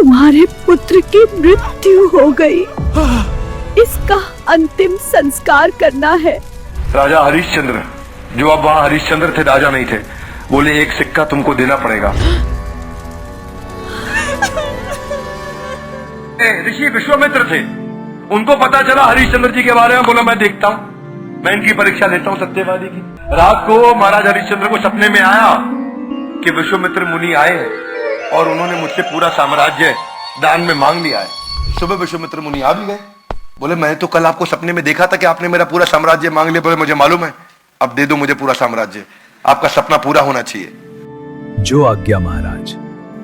तुम्हारे पुत्र की मृत्यु हो गई। इसका अंतिम संस्कार करना है। राजा हरिश्चंद्र, जो अब वहां हरिश्चंद्र थे, राजा नहीं थे, बोले एक सिक्का तुमको देना पड़ेगा। ऋषि विश्वामित्र थे, उनको पता चला हरिश्चंद्र जी के बारे में। बोला मैं देखता हूं, मैं इनकी परीक्षा लेता हूं सत्यवादी की। रात को महाराज हरिश्चंद्र को सपने में आया कि विश्वामित्र मुनि आए और उन्होंने मुझसे पूरा साम्राज्य दान में मांग लिया है। सुबह विश्वामित्र मुनि आ भी गए। बोले मैं तो कल आपको सपने में देखा था कि आपने मेरा पूरा साम्राज्य मांग लिया। बोले मुझे मालूम है, अब दे दो मुझे पूरा साम्राज्य, आपका सपना पूरा होना चाहिए। जो आज्ञा महाराज।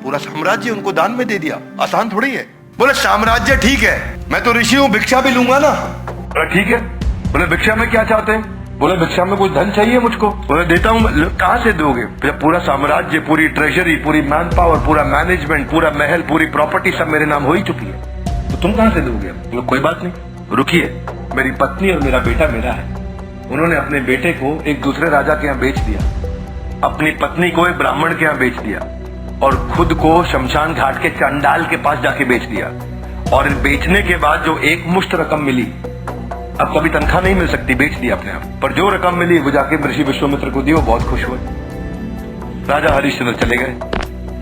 पूरा साम्राज्य उनको दान में दे दिया, आसान थोड़ी है। बोले साम्राज्य ठीक है, मैं तो ऋषि हूं, भिक्षा भी लूंगा ना। ठीक है। बोले भिक्षा में क्या चाहते हैं? बोले भिक्षा में कुछ धन चाहिए मुझको। बोले देता हूं। कहां से दोगे? पूरा साम्राज्य, पूरी ट्रेजरी, पूरी मैन पावर, पूरा मैनेजमेंट, पूरा महल, पूरी प्रॉपर्टी सब मेरे नाम हो ही चुकी है, तो तुम कहां से दोगे? बोले कोई बात नहीं, रुकिए, मेरी पत्नी और मेरा बेटा मेरा है। उन्होंने अपने बेटे को एक दूसरे राजा के यहाँ बेच दिया, अपनी पत्नी को एक ब्राह्मण के यहाँ बेच दिया और खुद को शमशान घाट के चंडाल के पास जाके बेच दिया। और बेचने के बाद जो एक मुश्त रकम मिली, अब कभी तनख्वाह नहीं मिल सकती, बेच दिया अपने आप, पर जो रकम मिली वो जाके ऋषि विश्वामित्र को दी। वो बहुत खुश हुए। राजा हरिश्चंद्र चले गए।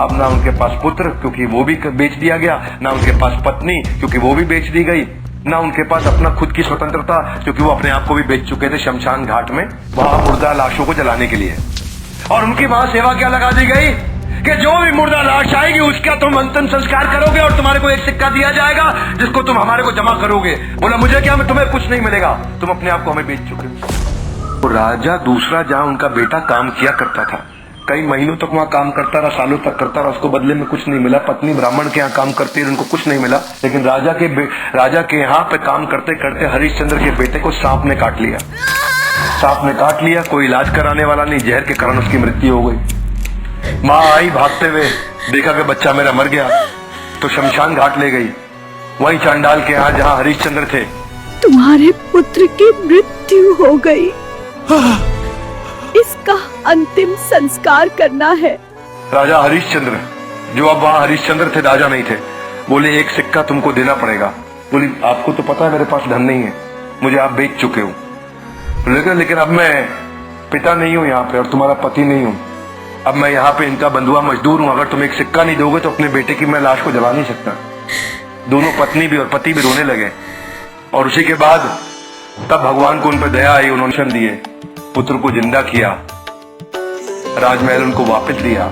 अब ना उनके पास पुत्र, क्योंकि वो भी बेच दिया गया, ना उनके पास पत्नी, क्योंकि वो भी बेच दी गई, ना उनके पास अपना खुद की स्वतंत्रता, क्योंकि वो अपने आप को भी बेच चुके थे शमशान घाट में, वहां मुर्दा लाशों को जलाने के लिए। और उनकी वहां सेवा क्या लगा दी गई कि जो भी मुर्दा लाश आएगी उसका तुम अंतिम संस्कार करोगे और तुम्हारे को एक सिक्का दिया जाएगा जिसको तुम हमारे को जमा करोगे। बोला मुझे क्या, तुम्हें कुछ नहीं मिलेगा, तुम अपने आप को हमें बेच चुके हो। तो राजा दूसरा जहां उनका बेटा काम किया करता था, कई महीनों तक वहां काम करता रहा, सालों तक करता रहा, उसको बदले में कुछ नहीं मिला। पत्नी ब्राह्मण के यहाँ काम करती रही, उनको कुछ नहीं मिला। लेकिन राजा के यहाँ पे काम करते करते हरिश्चंद्र के बेटे को सांप ने काट लिया। सांप ने काट लिया, कोई इलाज कराने वाला नहीं, जहर के कारण उसकी मृत्यु हो गई। माँ आई भागते हुए, देखा कि बच्चा मेरा मर गया, तो शमशान घाट ले गई, वहीं चांडाल के यहाँ जहाँ हरिश्चंद्र थे। तुम्हारे पुत्र की मृत्यु हो गई। इसका अंतिम संस्कार करना है। राजा हरिश्चंद्र, जो अब वहां हरिश्चंद्र थे, राजा नहीं थे, बोले एक सिक्का तुमको देना पड़ेगा। बोली आपको तो पता है मेरे पास धन नहीं है, मुझे आप बेच चुके हो, लेकिन अब मैं पिता नहीं हूं यहाँ पे और तुम्हारा पति नहीं हूं, अब मैं यहाँ पे इनका बंधुआ मजदूर हूं। अगर तुम एक सिक्का नहीं दोगे तो अपने बेटे की मैं लाश को जला नहीं सकता। दोनों पत्नी भी और पति भी रोने लगे। और उसी के बाद तब भगवान को उन पर दया आई, उन्होंने दिए, पुत्र को जिंदा किया, राजमहल उनको वापस दिया।